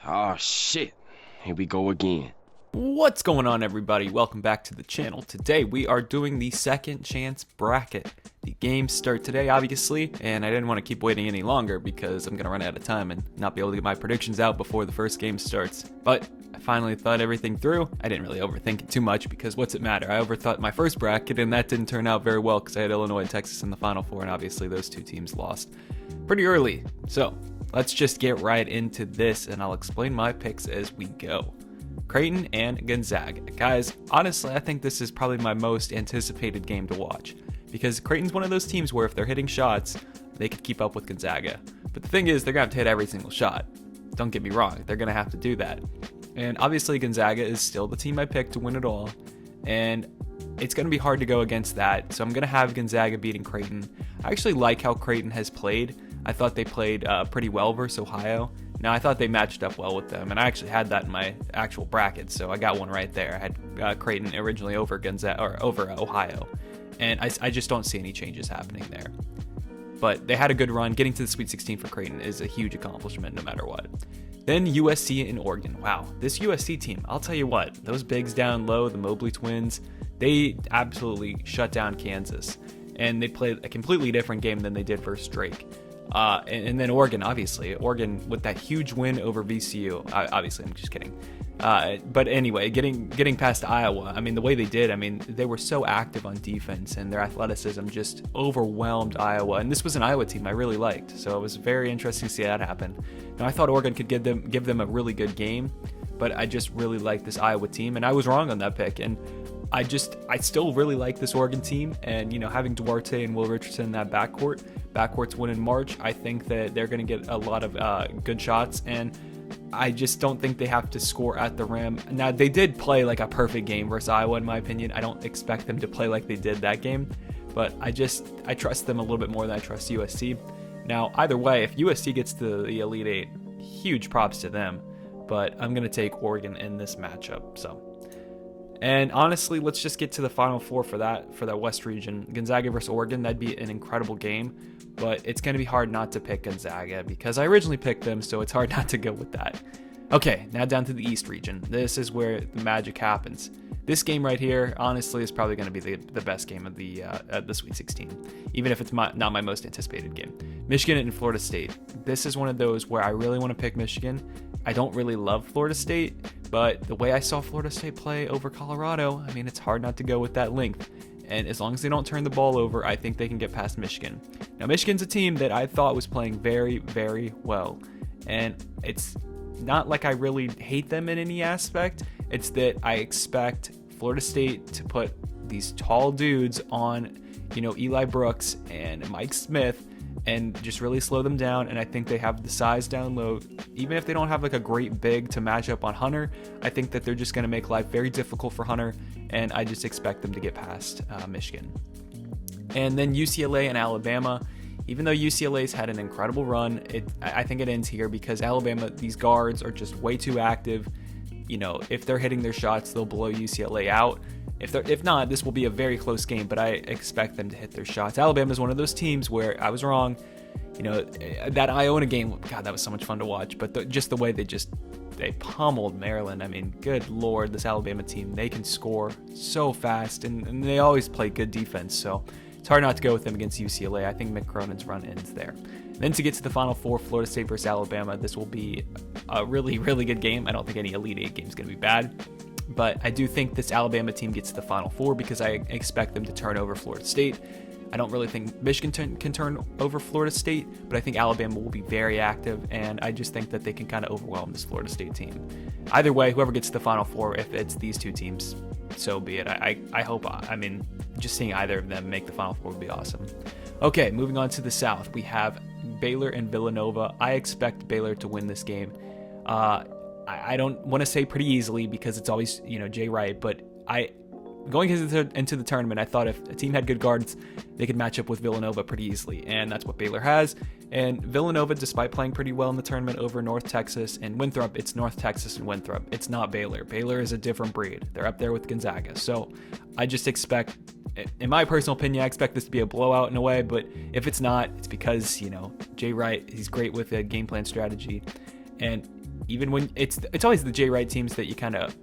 Oh shit. Here we go again. What's going on, everybody? Welcome back to the channel. Today we are doing the second chance bracket. The games start today, obviously, and I didn't want to keep waiting any longer because I'm going to run out of time and not be able to get my predictions out before the first game starts. But I finally thought everything through. I didn't really overthink it too much because what's it matter? I overthought my first bracket and that didn't turn out very well because I had Illinois and Texas in the Final Four, and obviously those two teams lost pretty early. So let's just get right into this and I'll explain my picks as we go. Creighton and Gonzaga. Guys, honestly, I think this is probably my most anticipated game to watch because Creighton's one of those teams where if they're hitting shots, they could keep up with Gonzaga. But the thing is, they're going to have to hit every single shot. Don't get me wrong, they're going to have to do that. And obviously, Gonzaga is still the team I picked to win it all, and it's going to be hard to go against that. So I'm going to have Gonzaga beating Creighton. I actually like how Creighton has played. I thought they played pretty well versus Ohio. Now, I thought they matched up well with them, and I actually had that in my actual bracket, so I got one right there. I had Creighton originally over over Ohio, and I just don't see any changes happening there. But they had a good run. Getting to the Sweet 16 for Creighton is a huge accomplishment no matter what. Then USC and Oregon. Wow, this USC team, I'll tell you what, those bigs down low, the Mobley twins, they absolutely shut down Kansas, and they played a completely different game than they did versus Drake. And then Oregon, obviously. Oregon with that huge win over VCU. Obviously, I'm just kidding. But anyway, getting past Iowa, I mean, the way they did, I mean, they were so active on defense and their athleticism just overwhelmed Iowa. And this was an Iowa team I really liked. So it was very interesting to see that happen. Now, I thought Oregon could give them a really good game, but I just really liked this Iowa team. And I was wrong on that pick. And I still really like this Oregon team, and having Duarte and Will Richardson in that backcourt's win in March, I think that they're going to get a lot of good shots, and I just don't think they have to score at the rim. Now, they did play like a perfect game versus Iowa, in my opinion. I don't expect them to play like they did that game, but I trust them a little bit more than I trust USC. Now, either way, if USC gets to the Elite Eight, huge props to them, but I'm going to take Oregon in this matchup, so. And honestly, let's just get to the Final Four for that West region. Gonzaga versus Oregon, that'd be an incredible game, but it's going to be hard not to pick Gonzaga because I originally picked them, so it's hard not to go with that. Okay, now down to the East region. This is where the magic happens. This game right here, honestly, is probably going to be the best game of the Sweet 16, even if it's not my most anticipated game. Michigan and Florida State. This is one of those where I really want to pick Michigan. I don't really love Florida State, but the way I saw Florida State play over Colorado, I mean, it's hard not to go with that length. And as long as they don't turn the ball over, I think they can get past Michigan. Now, Michigan's a team that I thought was playing very, very well. And it's not like I really hate them in any aspect. It's that I expect Florida State to put these tall dudes on, Eli Brooks and Mike Smith and just really slow them down. And I think they have the size down low. Even if they don't have like a great big to match up on Hunter, I think that they're just going to make life very difficult for Hunter. And I just expect them to get past Michigan. And then UCLA and Alabama. Even though UCLA's had an incredible run, I think it ends here because Alabama, these guards are just way too active. If they're hitting their shots, they'll blow UCLA out. If not, this will be a very close game, but I expect them to hit their shots. Alabama is one of those teams where I was wrong. That Iona game, God, that was so much fun to watch. But just the way they pummeled Maryland. I mean, good Lord, this Alabama team, they can score so fast, and they always play good defense. So it's hard not to go with them against UCLA. I think Mick Cronin's run ends there. Then to get to the Final Four, Florida State versus Alabama, this will be a really, really good game. I don't think any Elite Eight game is going to be bad. But I do think this Alabama team gets to the Final Four because I expect them to turn over Florida State. I don't really think Michigan can turn over Florida State, but I think Alabama will be very active, and I just think that they can kind of overwhelm this Florida State team. Either way, whoever gets to the Final Four, if it's these two teams, so be it. I hope, just seeing either of them make the Final Four would be awesome. Okay, moving on to the South, we have Baylor and Villanova. I expect Baylor to win this game. I don't want to say pretty easily because it's always, Jay Wright, but going into the tournament, I thought if a team had good guards, they could match up with Villanova pretty easily, and that's what Baylor has. And Villanova, despite playing pretty well in the tournament over North Texas and Winthrop, it's North Texas and Winthrop. It's not Baylor. Baylor is a different breed. They're up there with Gonzaga. So I just expect, in my personal opinion, I expect this to be a blowout in a way, but if it's not, it's because, Jay Wright, he's great with a game plan strategy. And even when it's always the Jay Wright teams that you kind of,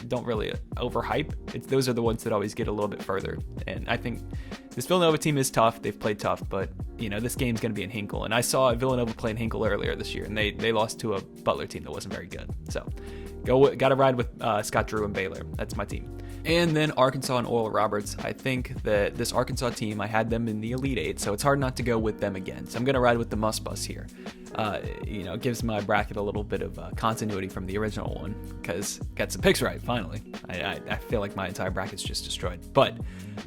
don't really overhype. Those are the ones that always get a little bit further. And I think this Villanova team is tough. They've played tough, but this game's going to be in Hinkle. And I saw Villanova play in Hinkle earlier this year, and they lost to a Butler team that wasn't very good. So got to ride with Scott Drew and Baylor. That's my team. And then Arkansas and Oral Roberts. I think that this Arkansas team, I had them in the Elite Eight, so it's hard not to go with them again. So I'm going to ride with the Muss Bus here. It gives my bracket a little bit of continuity from the original one, because got some picks right, finally. I feel like my entire bracket's just destroyed. But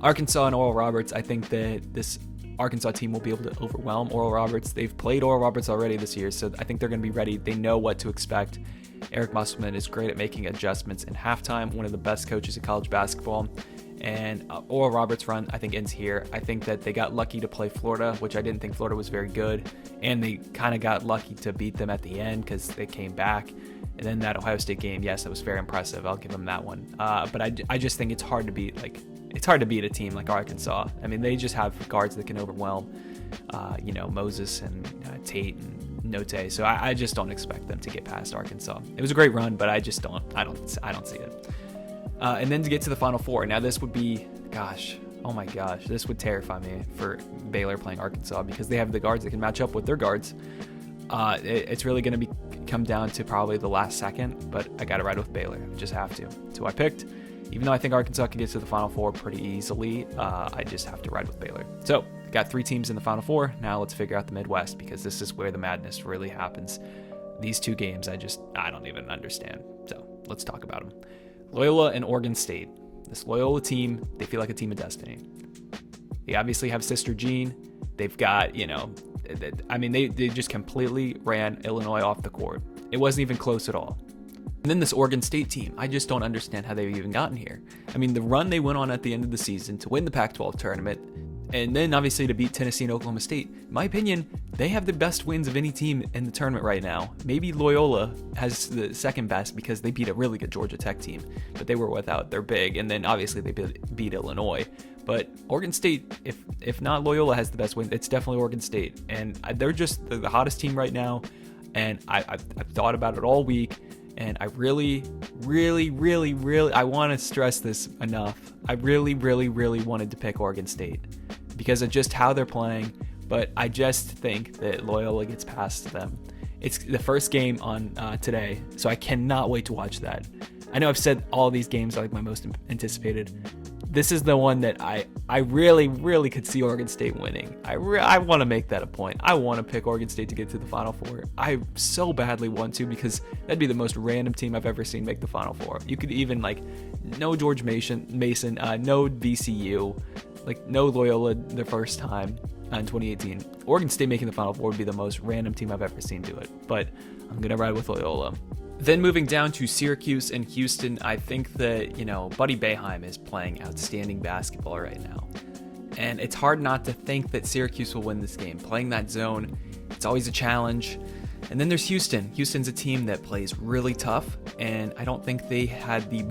Arkansas and Oral Roberts, I think that this Arkansas team will be able to overwhelm Oral Roberts. They've played Oral Roberts already this year, so I think they're going to be ready. They know what to expect. Eric Musselman is great at making adjustments in halftime, one of the best coaches in college basketball. And Oral Roberts' run, I think, ends here. I think that they got lucky to play Florida, which I didn't think Florida was very good. And they kind of got lucky to beat them at the end because they came back. And then that Ohio State game, yes, that was very impressive. I'll give them that one. But I just think it's hard to beat. It's hard to beat a team like Arkansas. I mean, they just have guards that can overwhelm, Moses and Tate and Note. So I just don't expect them to get past Arkansas. It was a great run, but I don't see it. And then to get to the Final Four. Now this would be, this would terrify me for Baylor playing Arkansas because they have the guards that can match up with their guards. It's really going to come down to probably the last second, but I got to ride with Baylor. Just have to. So I picked. Even though I think Arkansas can get to the Final Four pretty easily, I just have to ride with Baylor. So got 3 teams in the Final Four. Now let's figure out the Midwest because this is where the madness really happens. These 2 games, I don't even understand. So let's talk about them. Loyola and Oregon State. This Loyola team, they feel like a team of destiny. They obviously have Sister Jean. They've got, they just completely ran Illinois off the court. It wasn't even close at all. And then this Oregon State team, I just don't understand how they've even gotten here. I mean, the run they went on at the end of the season to win the Pac-12 tournament, and then obviously to beat Tennessee and Oklahoma State. In my opinion, they have the best wins of any team in the tournament right now. Maybe Loyola has the second best because they beat a really good Georgia Tech team, but they were without their big, and then obviously they beat Illinois. But Oregon State, if not Loyola has the best win, it's definitely Oregon State, and they're just the hottest team right now. And I've thought about it all week. And I really, really, really, really, I want to stress this enough. I really, really, really wanted to pick Oregon State because of just how they're playing. But I just think that Loyola gets past them. It's the first game on today, so I cannot wait to watch that. I know I've said all these games are like my most anticipated. This is the one that I really, really could see Oregon State winning. I want to make that a point. I want to pick Oregon State to get to the Final Four. I so badly want to because that'd be the most random team I've ever seen make the Final Four. You could even no George Mason, no VCU, no Loyola the first time in 2018. Oregon State making the Final Four would be the most random team I've ever seen do it. But I'm going to ride with Loyola. Then moving down to Syracuse and Houston, I think that, Buddy Boeheim is playing outstanding basketball right now. And it's hard not to think that Syracuse will win this game. Playing that zone, it's always a challenge. And then there's Houston. Houston's a team that plays really tough, and I don't think they had the,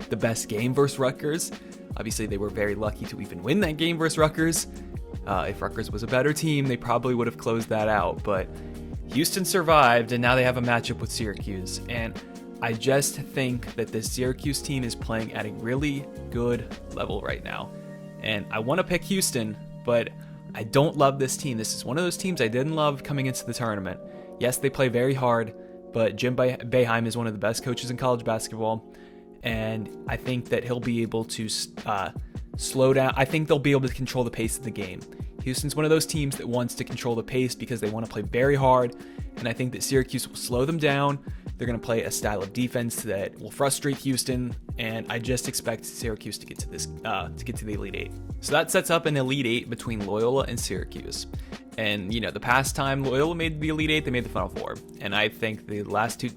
the best game versus Rutgers. Obviously, they were very lucky to even win that game versus Rutgers. If Rutgers was a better team, they probably would have closed that out, but Houston survived, and now they have a matchup with Syracuse. And I just think that this Syracuse team is playing at a really good level right now. And I want to pick Houston, but I don't love this team. This is one of those teams I didn't love coming into the tournament. Yes, they play very hard, but Jim Boeheim is one of the best coaches in college basketball. And I think that he'll be able to slow down. I think they'll be able to control the pace of the game. Houston's one of those teams that wants to control the pace because they want to play very hard, and I think that Syracuse will slow them down. They're going to play a style of defense that will frustrate Houston, and I just expect Syracuse to get to the Elite Eight. So that sets up an Elite Eight between Loyola and Syracuse. And the past time Loyola made the Elite Eight, they made the Final Four, and I think the last two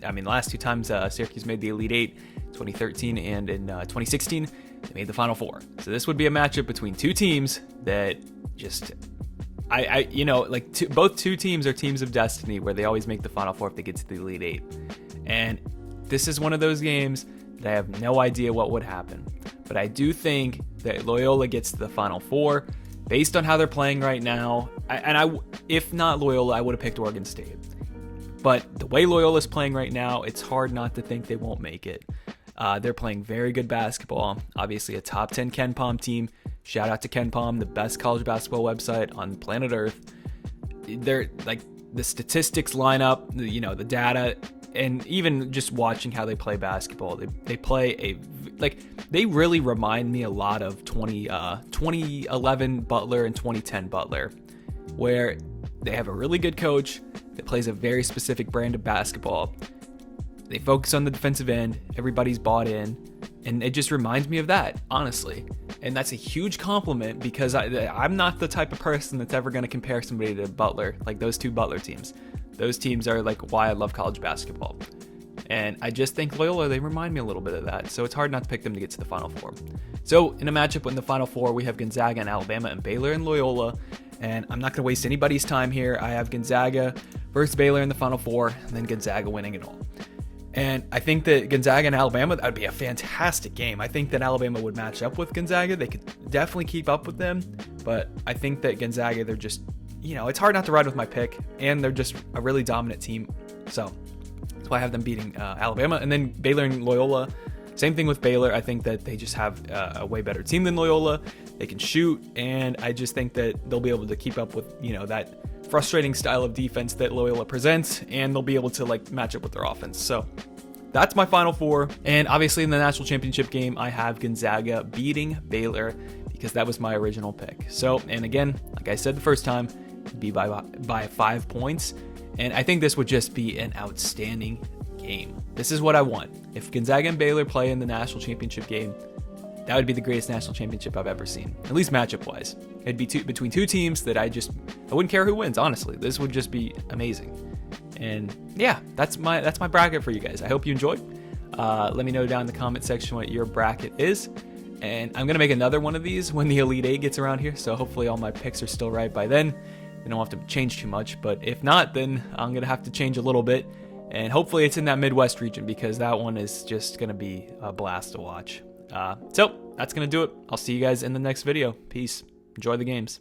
times Syracuse made the Elite Eight, 2013 and in 2016. They made the Final Four. So this would be a matchup between 2 teams that just, both 2 teams are teams of destiny where they always make the Final Four if they get to the Elite Eight. And this is one of those games that I have no idea what would happen. But I do think that Loyola gets to the Final Four based on how they're playing right now. If not Loyola, I would have picked Oregon State. But the way Loyola's playing right now, it's hard not to think they won't make it. They're playing very good basketball. Obviously, a top 10 KenPom team. Shout out to KenPom, the best college basketball website on planet Earth. They're like, the statistics line up, the data, and even just watching how they play basketball. They play they really remind me a lot of 2011 Butler and 2010 Butler, where they have a really good coach that plays a very specific brand of basketball. They focus on the defensive end. Everybody's bought in. And it just reminds me of that, honestly. And that's a huge compliment because I'm not the type of person that's ever going to compare somebody to Butler, like those two Butler teams. Those teams are like why I love college basketball. And I just think Loyola, they remind me a little bit of that. So it's hard not to pick them to get to the Final Four. So in a matchup in the Final Four, we have Gonzaga and Alabama and Baylor and Loyola. And I'm not going to waste anybody's time here. I have Gonzaga versus Baylor in the Final Four, and then Gonzaga winning it all. And I think that Gonzaga and Alabama, that would be a fantastic game. I think that Alabama would match up with Gonzaga. They could definitely keep up with them. But I think that Gonzaga, they're just, it's hard not to ride with my pick. And they're just a really dominant team. So that's why I have them beating Alabama. And then Baylor and Loyola, same thing with Baylor. I think that they just have a way better team than Loyola. They can shoot. And I just think that they'll be able to keep up with, that frustrating style of defense that Loyola presents, and they'll be able to match up with their offense. So that's my Final Four. And obviously in the national championship game, I have Gonzaga beating Baylor because that was my original pick. So, and again, like I said the first time, it'd be by 5 points. And I think this would just be an outstanding game. This is what I want. If Gonzaga and Baylor play in the national championship game, that would be the greatest national championship I've ever seen, at least matchup-wise. It'd be between two teams that I wouldn't care who wins, honestly. This would just be amazing. And yeah, that's my bracket for you guys. I hope you enjoyed. Let me know down in the comment section what your bracket is. And I'm going to make another one of these when the Elite Eight gets around here, so hopefully all my picks are still right by then. I don't have to change too much, but if not, then I'm going to have to change a little bit. And hopefully it's in that Midwest region because that one is just going to be a blast to watch. So that's going to do it. I'll see you guys in the next video. Peace. Enjoy the games.